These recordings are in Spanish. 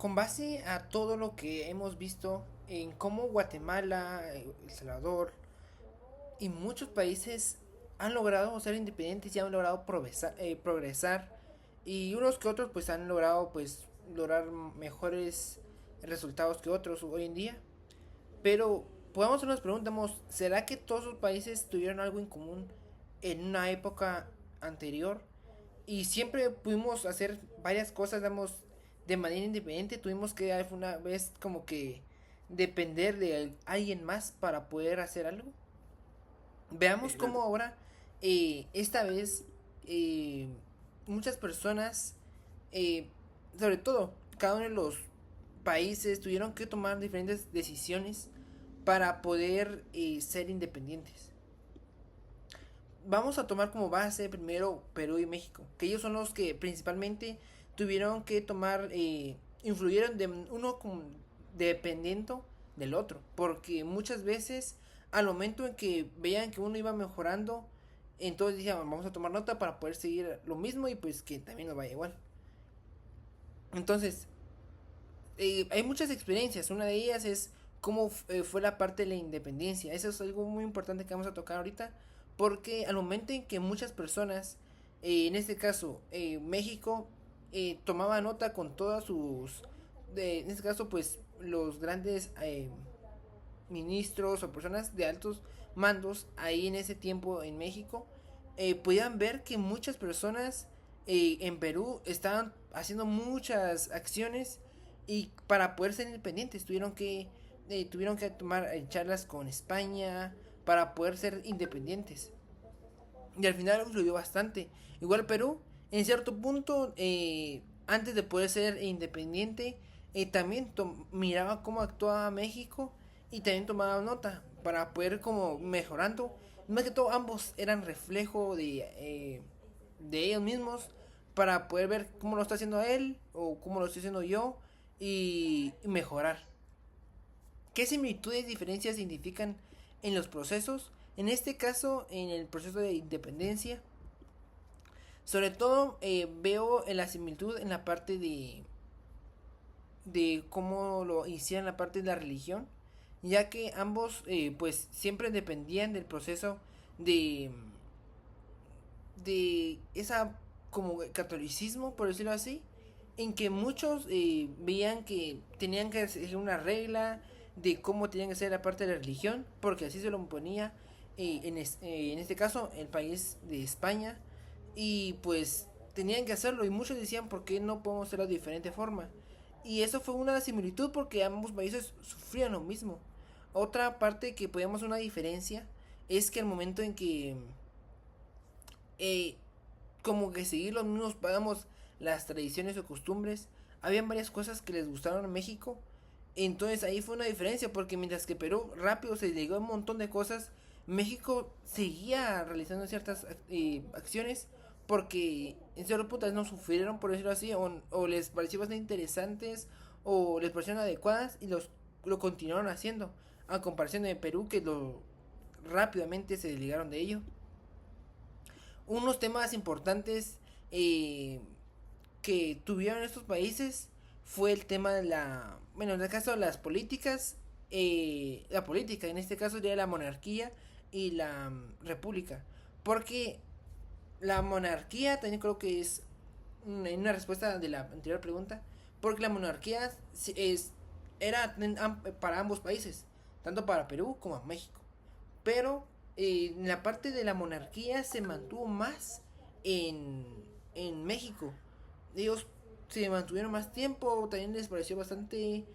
con base a todo lo que hemos visto en cómo Guatemala, El Salvador y muchos países han logrado ser independientes y han logrado progresar, y unos que otros pues han logrado pues lograr mejores resultados que otros hoy en día. Pero podemos nos preguntamos, ¿será que todos los países tuvieron algo en común en una época anterior? Y siempre pudimos hacer varias cosas, damos de manera independiente, tuvimos que alguna vez como que depender de alguien más para poder hacer algo. Veamos La- cómo ahora, esta vez, eh, muchas personas, eh, sobre todo cada uno de los países, tuvieron que tomar diferentes decisiones para poder ser independientes. Vamos a tomar como base primero Perú y México, que ellos son los que principalmente tuvieron que tomar, influyeron de uno como dependiendo del otro, porque muchas veces al momento en que veían que uno iba mejorando, entonces decían vamos a tomar nota para poder seguir lo mismo y pues que también nos vaya igual. Entonces, hay muchas experiencias, una de ellas es cómo fue la parte de la independencia. Eso es algo muy importante que vamos a tocar ahorita, porque al momento en que muchas personas, en este caso México, tomaba nota con todas sus, en este caso pues los grandes ministros o personas de altos mandos ahí en ese tiempo en México, podían ver que muchas personas en Perú estaban haciendo muchas acciones y para poder ser independientes tuvieron que tomar charlas con España para poder ser independientes. Y al final influyó bastante. Igual Perú, en cierto punto, antes de poder ser independiente, también miraba cómo actuaba México y también tomaba nota para poder como mejorando. Más que todo ambos eran reflejo de ellos mismos para poder ver cómo lo está haciendo él o cómo lo estoy haciendo yo y mejorar. ¿Qué similitudes y diferencias significan en los procesos? En este caso, en el proceso de independencia, sobre todo veo en la similitud en la parte de cómo lo hicieron la parte de la religión, ya que ambos pues siempre dependían del proceso de, de esa como catolicismo, por decirlo así, en que muchos veían que tenían que seguir una regla de cómo tenían que ser la parte de la religión, porque así se lo imponía en este caso el país de España, y pues tenían que hacerlo y muchos decían por qué no podemos hacerlo de diferente forma. Y eso fue una similitud porque ambos países sufrían lo mismo. Otra parte que podíamos una diferencia es que el momento en que eh, como que seguir los mismos pagamos las tradiciones o costumbres, habían varias cosas que les gustaron a México. Entonces ahí fue una diferencia porque mientras que Perú rápido se llegó a un montón de cosas, México seguía realizando ciertas acciones porque en cierto punto no sufrieron, por decirlo así, o les pareció bastante interesantes o les parecieron adecuadas y lo continuaron haciendo, a comparación de Perú que lo rápidamente se desligaron de ello. Unos temas importantes eh, que tuvieron estos países fue el tema de bueno, en el caso de las políticas, la política, en este caso sería la monarquía y la república. Porque la monarquía también creo que es en una respuesta de la anterior pregunta, porque la monarquía era para ambos países, tanto para Perú como México. Pero en la parte de la monarquía se mantuvo más en, en México. Ellos se mantuvieron más tiempo, también les pareció bastante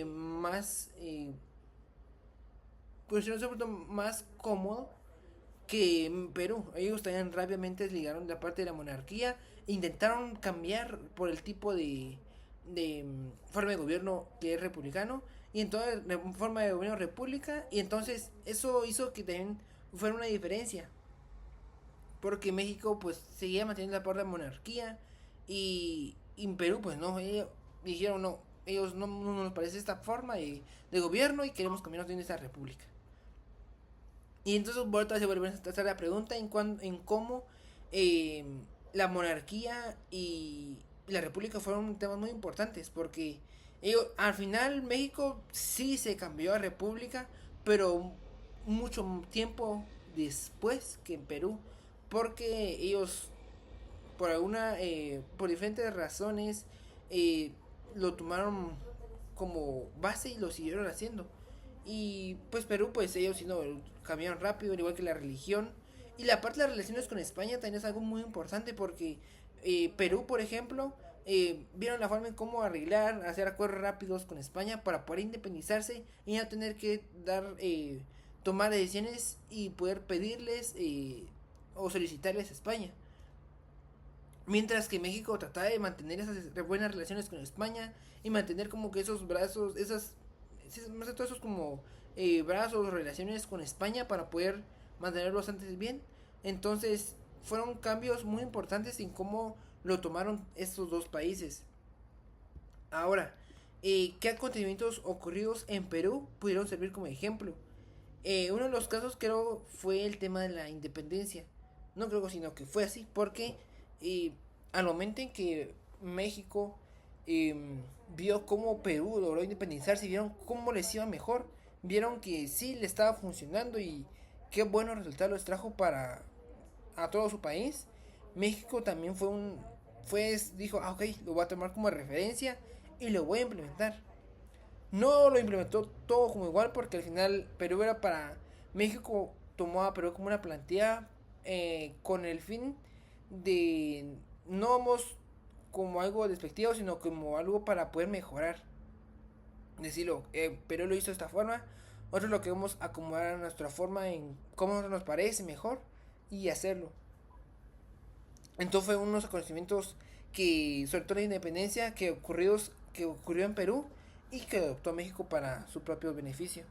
más, pues no sé, más cómodo que en Perú. Ellos también rápidamente desligaron de la parte de la monarquía, intentaron cambiar por el tipo de forma de gobierno que es republicano, y entonces forma de gobierno república, y entonces eso hizo que también fuera una diferencia, porque México pues seguía manteniendo la parte de la monarquía y en Perú pues no, ellos dijeron no, ellos no nos parece esta forma de gobierno y queremos cambiarnos en esta república. Y entonces vuelta se vuelve a hacer la pregunta en cómo eh, la monarquía y la república fueron temas muy importantes, porque Al final México sí se cambió a república, pero mucho tiempo después que en Perú, porque ellos por diferentes razones eh, lo tomaron como base y lo siguieron haciendo. Y pues Perú, pues ellos sí no cambiaron rápido, al igual que la religión. Y la parte de las relaciones con España también es algo muy importante porque Perú, por ejemplo, vieron la forma en cómo arreglar, hacer acuerdos rápidos con España para poder independizarse y no tener que tomar decisiones y poder pedirles o solicitarles a España. Mientras que México trataba de mantener esas buenas relaciones con España y mantener como que esos brazos, más de todo esos como brazos, relaciones con España para poder mantenerlos antes bien. Entonces fueron cambios muy importantes en cómo lo tomaron estos dos países. Ahora, ¿qué acontecimientos ocurridos en Perú pudieron servir como ejemplo? Uno de los casos creo fue el tema de la independencia. No creo, sino que fue así, porque eh, al momento en que México eh, vio cómo Perú logró independizarse, vieron cómo les iba mejor, vieron que sí le estaba funcionando y qué buenos resultados les trajo para a todo su país. México también dijo, ok, lo voy a tomar como referencia y lo voy a implementar. No lo implementó todo como igual porque al final Perú era para... México tomó a Perú como una plantilla con el fin de no vamos como algo despectivo, sino como algo para poder mejorar. Decirlo, Perú lo hizo de esta forma, nosotros lo queremos acomodar a nuestra forma en cómo nos parece mejor y hacerlo. Entonces fue unos acontecimientos que, sobre todo la independencia, que ocurrió en Perú y que adoptó México para su propio beneficio.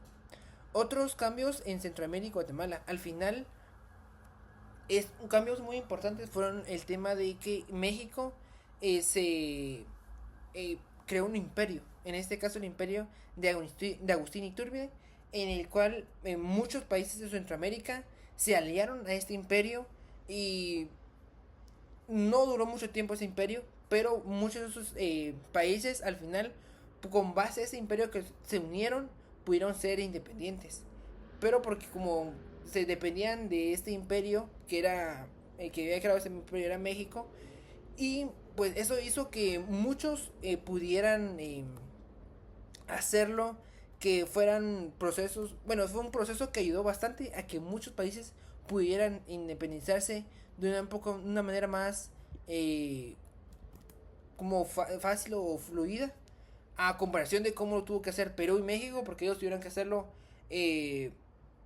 Otros cambios en Centroamérica y Guatemala. Al final, cambios muy importantes fueron el tema de que México se creó un imperio. En este caso el imperio de Agustín Iturbide, en el cual muchos países de Centroamérica se aliaron a este imperio y no duró mucho tiempo ese imperio, pero muchos de esos países al final, con base a ese imperio que se unieron, pudieron ser independientes. Pero porque como se dependían de este imperio, que era el que había creado ese imperio era México, y pues eso hizo que muchos pudieran hacerlo, que fueran procesos, bueno, fue un proceso que ayudó bastante a que muchos países pudieran independizarse de una manera más eh, como fácil o fluida a comparación de cómo lo tuvo que hacer Perú y México, porque ellos tuvieron que hacerlo eh,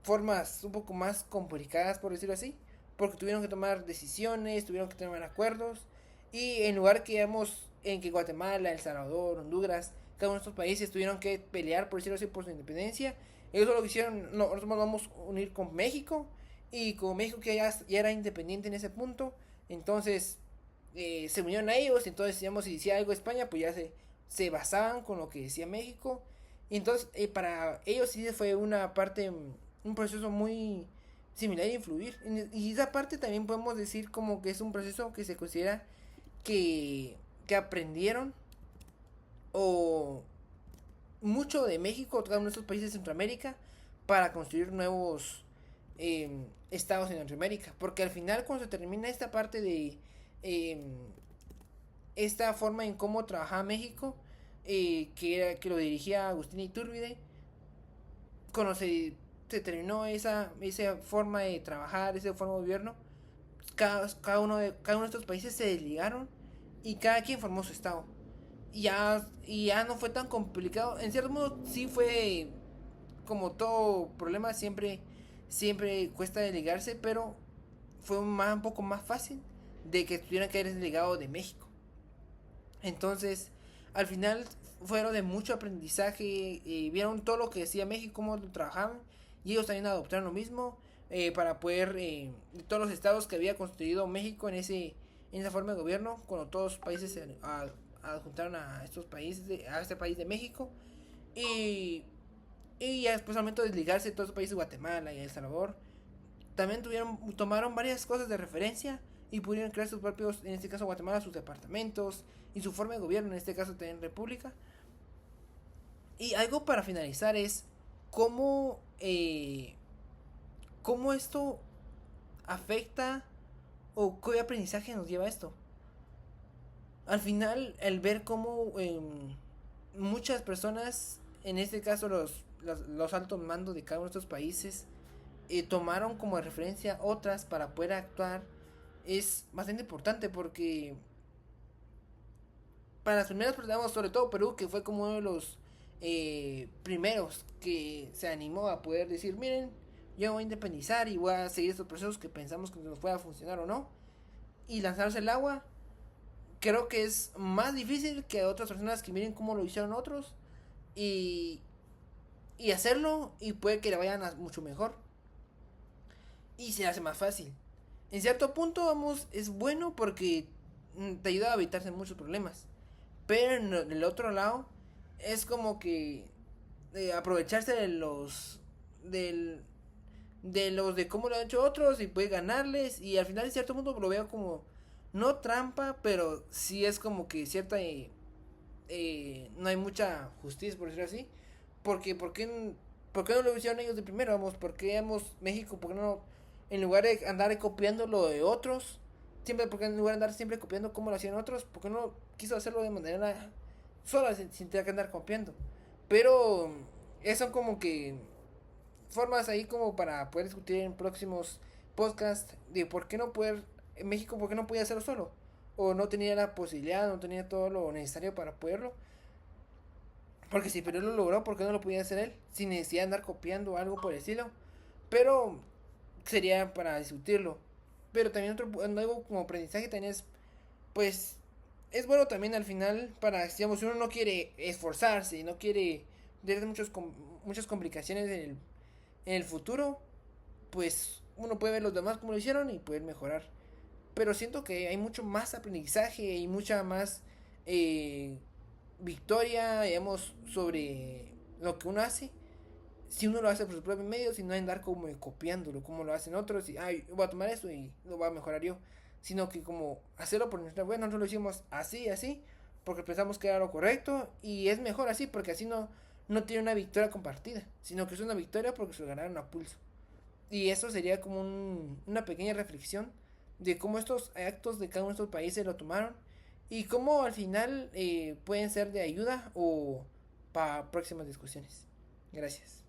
formas un poco más complicadas, por decirlo así, porque tuvieron que tomar decisiones, tuvieron que tomar acuerdos, y en lugar que digamos en que Guatemala, El Salvador, Honduras, cada uno de estos países tuvieron que pelear, por decirlo así, por su independencia, ellos lo que hicieron, no, nosotros nos vamos a unir con México, y como México que ya era independiente en ese punto, entonces se unieron a ellos, entonces digamos si decía algo España, pues ya se basaban con lo que decía México, y entonces para ellos sí fue una parte, un proceso muy similar de influir, y esa parte también podemos decir como que es un proceso que se considera que aprendieron o mucho de México, cada uno de estos países de Centroamérica, para construir nuevos estados en Centroamérica. Porque al final, cuando se termina esta parte de eh, esta forma en cómo trabajaba México, que lo dirigía Agustín Iturbide, cuando se terminó esa forma de trabajar, esa forma de gobierno, cada uno de estos países se desligaron y cada quien formó su estado. Y ya no fue tan complicado. En cierto modo sí fue como todo problema, siempre cuesta desligarse, pero fue un poco más fácil de que tuvieran que haber desligado de México. Entonces, al final fueron de mucho aprendizaje, vieron todo lo que decía México, cómo lo trabajaban, y ellos también adoptaron lo mismo para poder, de todos los estados que había construido México en esa forma de gobierno, cuando todos los países se adjuntaron a estos países, a este país de México, y, y ya después al momento de desligarse de todos los países, Guatemala y El Salvador, también tomaron varias cosas de referencia y pudieron crear sus propios, en este caso Guatemala, sus departamentos y su forma de gobierno, en este caso también república. Y algo para finalizar es cómo, cómo esto afecta o qué aprendizaje nos lleva a esto. Al final, el ver cómo muchas personas, en este caso los altos mandos de cada uno de estos países, tomaron como referencia otras para poder actuar, es bastante importante porque para las primeras personas, sobre todo Perú, que fue como uno de los primeros que se animó a poder decir, miren, yo voy a independizar y voy a seguir estos procesos que pensamos que nos pueda funcionar o no, y lanzarse al agua, creo que es más difícil que otras personas que miren cómo lo hicieron otros y, y hacerlo y puede que le vayan a mucho mejor y se hace más fácil. En cierto punto, vamos, es bueno porque te ayuda a evitarse muchos problemas. Pero en el otro lado, es como que aprovecharse de del, de cómo lo han hecho otros y puede ganarles. Y al final, en cierto punto, lo veo como no trampa, pero sí es como que cierta. No hay mucha justicia, por decirlo así. Porque, por qué no lo hicieron ellos de primero? Vamos, ¿por qué México? ¿Por qué no, en lugar de andar copiando lo de otros, siempre, porque en lugar de andar siempre copiando cómo lo hacían otros, ¿por qué no quiso hacerlo de manera sola, sin tener que andar copiando? Pero, son como que formas ahí como para poder discutir en próximos podcasts de por qué no poder, en México, por qué no podía hacerlo solo. O no tenía la posibilidad, no tenía todo lo necesario para poderlo. Porque si Perú lo logró, ¿por qué no lo podía hacer él? Sin necesidad de andar copiando o algo por el estilo. Pero sería para discutirlo. Pero también otro algo como aprendizaje también es, pues, es bueno también al final para, digamos, si uno no quiere esforzarse y no quiere tener muchas complicaciones en el futuro, pues uno puede ver los demás como lo hicieron y poder mejorar. Pero siento que hay mucho más aprendizaje y mucha más eh, victoria, digamos, sobre lo que uno hace. Si uno lo hace por sus propios medios y no andar como copiándolo, como lo hacen otros y, ay, voy a tomar eso y lo voy a mejorar yo. Sino que como hacerlo por nuestra cuenta, nosotros lo hicimos así, así, porque pensamos que era lo correcto y es mejor así, porque así no tiene una victoria compartida, sino que es una victoria porque se lo ganaron a pulso. Y eso sería como una pequeña reflexión de cómo estos actos de cada uno de estos países lo tomaron y cómo al final pueden ser de ayuda o para próximas discusiones. Gracias.